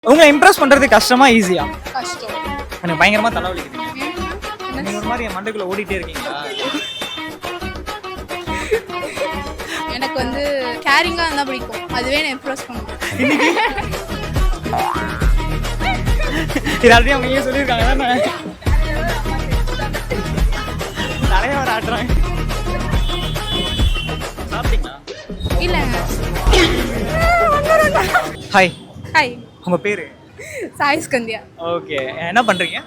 உங்களை இம்ப்ரெஸ் பண்றது கஷ்டமா ஈஸியா? கஷ்டம். எனக்கு பயங்கரமா தலைவலிக்குதுங்க. நீங்க ஒரு மாதிரி என் மண்டைக்குள்ள ஓடிட்டே இருக்கீங்களா? எனக்கு வந்து கேரிங்கா இருந்தா பிடிக்கும். அதுவே நான் இம்ப்ரெஸ் பண்ணுவேன். இது ஆல்ரெடி அவங்க இங்கே சொல்லியிருக்காங்க தானே? தலைய வர ஆட்டுறாங்க. சாப்பிட்டீங்களா? இல்லைங்க. ஹாய். ஹாய். உங்க பேரு? சாய் ஸ்கந்தியா. ஓகே, என்ன பண்றீங்க?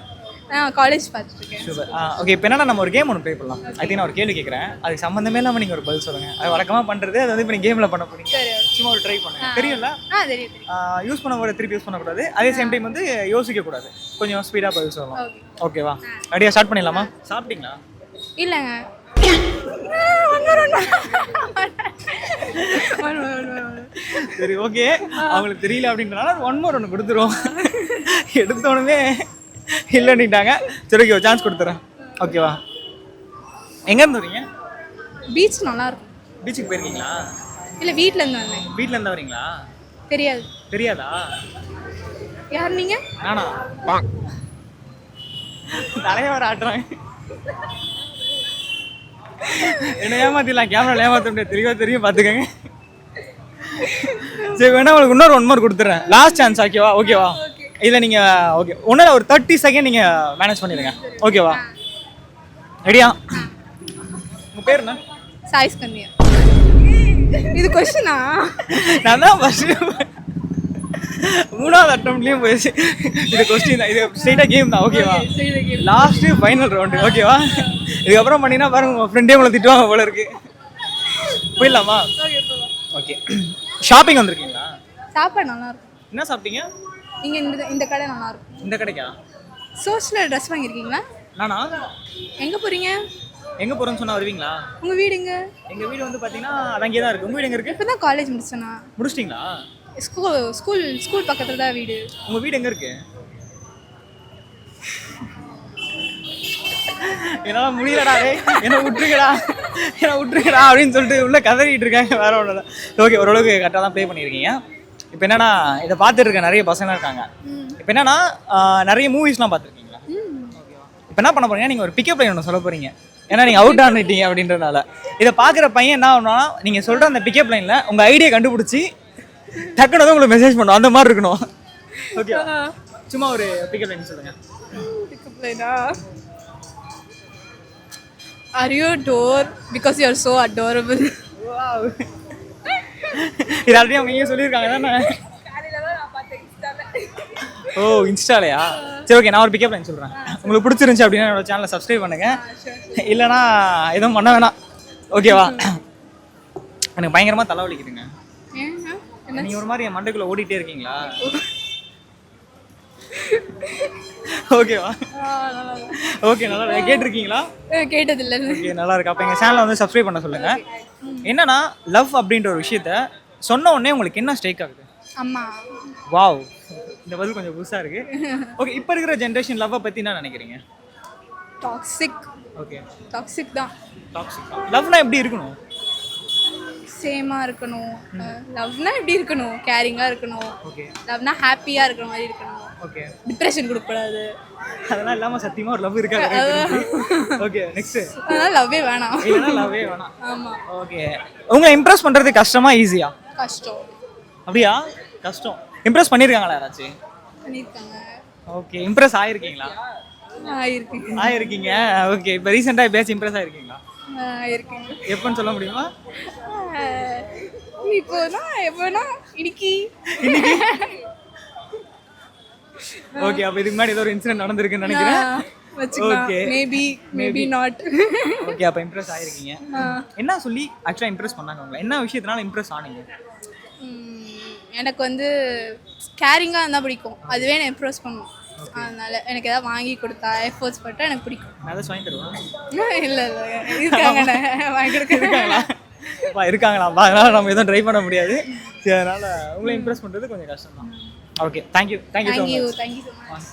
நான் காலேஜ் பார்த்துட்டு இருக்கேன். சூப்பர். ஓகே, இப்போ என்னன்னா நம்ம ஒரு கேம் ஒன்று ப்ளே பண்ணலாம். ஐ திங்க் நான் ஒரு கேள்வி கேட்குறேன், அதுக்கு சம்மந்தமே இல்லாமல் நீங்கள் ஒரு பதில் சொல்லுங்கள். அது வழக்கமாக பண்ணுறது, அது வந்து இப்போ நீங்கள் கேமில் பண்ண போறீங்க. சரி. சும்மா ஒரு ட்ரை பண்ணுங்க. தெரியும்ல? தெரியும். யூஸ் பண்ண போகிற திருப்பி யூஸ் பண்ணக்கூடாது, அதே சேம் டைம் வந்து யோசிக்கக்கூடாது. கொஞ்சம் ஸ்பீடாக பதில் சொல்லலாம். ஓகேவா? ரெடியாக ஸ்டார்ட் பண்ணிடலாமா? சாப்பிட்டீங்களா? இல்லைங்க. சரி, ஓகே. அவங்களுக்கு தெரியல அப்படின்றனால ஒன் மோர் ஒன்று கொடுத்துருவோம். எடுத்தோடனே இல்லைன்னுட்டாங்க. சரி, ஓகே, சான்ஸ் கொடுத்துறேன். ஓகேவா? எங்கேருந்து வரீங்க? பீச் நல்லா இருக்கும். பீச்சுக்கு போயிருக்கீங்களா? இல்லை, வீட்டில் இருந்து வந்தேன். வீட்டில் இருந்தா வரீங்களா? தெரியாது. தெரியாதா? யார் நீங்க? நானா? தலைய வர ஆட்டுறாங்க. என்ன ஏமாத்திடலாம், கேமரா ஏமாத்த முடியாது. தெரியும், பார்த்துக்கங்க. சரி, வேணா உங்களுக்கு இன்னொரு ஒன் மோர் கொடுத்துறேன். Last chance. ஓகேவா? இல்லை நீங்கள் ஓகே ஒன்றும் ஒரு 30 செகண்ட் நீங்கள் மேனேஜ் பண்ணிடுங்க. ஓகேவா? ரெடியா? உங்கள் பேர் என்ன? சாய் ஸ்கந்தியா. இது கொஸ்டினா? நான் தான் ஃபர்ஸ்ட் மூணாவது அட்டம்ப்ட்லேயும் போயிடுச்சு. இது கொஸ்டின் தான், இது ஸ்ட்ரெயிட்டாக கேம் தான். ஓகேவா? Last final round. ஓகேவா? இதுக்கப்புறம் பண்ணினா பாருங்க, உங்கள் ஃப்ரெண்டே உங்களை திட்டுவாங்க போல இருக்கு. போயிடலாமா? ஓகே. ஷாப்பிங் வந்திருக்கீங்களா? சாப்பாடு நல்லா இருக்கும். என்ன சாப்பிட்டீங்க? இங்கே இந்த கடை நல்லா இருக்கும். இந்த கடைக்கா? சோஷியல் ட்ரெஸ் வாங்கியிருக்கீங்களா? நானா? எங்கே போகிறீங்க? எங்கே போகிறோன்னு சொன்னால் வருவீங்களா? உங்கள் வீடு எங்கே? எங்கள் வீடு வந்து பார்த்தீங்கன்னா அது அங்கே தான் இருக்குது. உங்கள் வீடு எங்கே இருக்குது? இப்போ தான் காலேஜ் முடிச்சேண்ணா. முடிச்சிட்டிங்களா? ஸ்கூல் பக்கத்தில் தான் வீடு. உங்கள் வீடு எங்கே இருக்குது? என்னால் முடியலடா, என்ன விட்டுருக்கடா அப்படின்னு சொல்லிட்டு உள்ளே கதறிட்டு இருக்காங்க. வேற ஒன்று தான். ஓகே, ஓரளவுக்கு கரெக்டாக தான் ப்ளே பண்ணியிருக்கீங்க. இப்போ என்னன்னா, இதை பார்த்துட்டு இருக்க நிறைய பசங்க இருக்காங்க. இப்போ என்னன்னா, நிறைய மூவிஸ்லாம் பார்த்துருக்கீங்களா? இப்போ என்ன பண்ண போறீங்க, நீங்கள் ஒரு பிக்கப் லைன் ஒன்று சொல்ல போகிறீங்க. ஏன்னா நீங்கள் அவுட் ஆனிட்டீங்க அப்படின்றதுனால. இதை பார்க்குற பையன் என்ன ஆகணும்னா, நீங்கள் சொல்கிற அந்த பிக்கப் லைனில் உங்கள் ஐடியா கண்டுபிடிச்சி டக்குன்னு வந்து உங்களுக்கு மெசேஜ் பண்ணும். அந்த மாதிரி இருக்கணும். ஓகே, சும்மா ஒரு பிக்கப் லைன் சொல்லுங்கள். பிக்கப் லைனா? Are you adore because you are so adorable? Wow. இது ஆல்ரெடி அவங்க இங்கே சொல்லியிருக்காங்க தானே? ஓ, இன்ஸ்டாலையா? சரி, ஓகே, நான் ஒரு பிக்கப் லைன் சொல்கிறேன். உங்களுக்கு பிடிச்சிருந்துச்சி அப்படின்னா என்னோட சேனலை சப்ஸ்கிரைப் பண்ணுங்கள். இல்லைனா எதுவும் பண்ண வேணாம். ஓகேவா? எனக்கு பயங்கரமாக தலைவலிக்குதுங்க. நீங்கள் ஒரு மாதிரி என் மண்டைக்குள்ளே ஓடிட்டே இருக்கீங்களா? ஓகேவா? ஓகே, நல்லா கேட்டிருக்கீங்களா? கேட்டதில்லை. ஓகே, நல்லா இருக்கு. அப்போ எங்கள் சேனலை வந்து சப்ஸ்கிரைப் பண்ண சொல்லுங்கள். என்னன்னா, லவ் அப்படின்ற ஒரு விஷயத்த சொன்ன உடனே உங்களுக்கு என்ன ஸ்ட்ரைக் ஆகுது? அம்மா. வாவ், இந்த பதில் கொஞ்சம் புதுசாக இருக்கு. ஓகே, இப்போ இருக்கிற ஜென்ரேஷன் லவ்வை பற்றி என்ன நினைக்கிறீங்க? டாக்ஸிக். ஓகே, டாக்ஸிக் தான். டாக்ஸிக். லவ்னா எப்படி இருக்கணும்? சேமாக இருக்கணும். லவ்னா எப்படி இருக்கணும்? கேரிங்காக இருக்கணும். ஓகே. லவ்னா ஹாப்பியாக இருக்கிற மாதிரி இருக்கணும். ஓகே. டிப்ரெஷன் கொடுக்கக்கூடாது. அதெல்லாம் இல்லாமல் சத்தியமாக ஒரு லவ் இருக்காது. Okay, next. அதனால லவ்வே வேணாம். இல்லைன்னா லவ்வே வேணாம். ஆமாம். ஓகே, உங்களை இம்ப்ரெஸ் பண்ணுறது கஷ்டமா ஈஸியா? கஷ்டம். அப்படியா? கஷ்டம். இம்ப்ரெஸ் பண்ணியிருக்காங்களா யாராச்சும்? பண்ணியிருக்காங்க. ஓகே, இம்ப்ரெஸ் ஆயிருக்கீங்களா? ஆயிருக்கீங்க. ஓகே, இப்போ ரீசெண்டாக எப்பயாச்சும் இம்ப்ரெஸ் ஆயிருக்கீங்களா? ஆயிருக்கீங்க. எப்போன்னு சொல்ல முடியுமா? இப்போனா எப்போனா இன்னைக்கு. ஓகே, அப்போ இதுக்கு முன்னாடி ஏதோ ஒரு இன்சிடென்ட் நடந்திருக்குன்னு நினைக்கிறேன். Okay, maybe not. ஓகே, அப்போ இம்ப்ரெஸ் ஆயிருக்கீங்க. என்ன சொல்லி ஆக்சுவலாக இம்ப்ரெஸ் பண்ணாங்க உங்களை? என்ன விஷயத்தினால இம்ப்ரெஸ் ஆனீங்க? எனக்கு வந்து கேரிங்காக இருந்தால் பிடிக்கும். அதுவே நான் இம்ப்ரெஸ் பண்ணும். அதனால எனக்கு எதாவது வாங்கி கொடுத்தா எஃபோர்ட்ஸ் போட்டால் எனக்கு பிடிக்கும். நான் ஏதாச்சும் வாங்கி தருவேன்? இல்லை இருக்காங்க, வாங்கி கொடுக்குறாங்களா? இருக்காங்களாப்பா, அதனால் நம்ம எதுவும் ட்ரை பண்ண முடியாது. சரி, அதனால் உங்களை இம்ப்ரெஸ் பண்ணுறது கொஞ்சம் கஷ்டம் தான். Okay, thank you so much.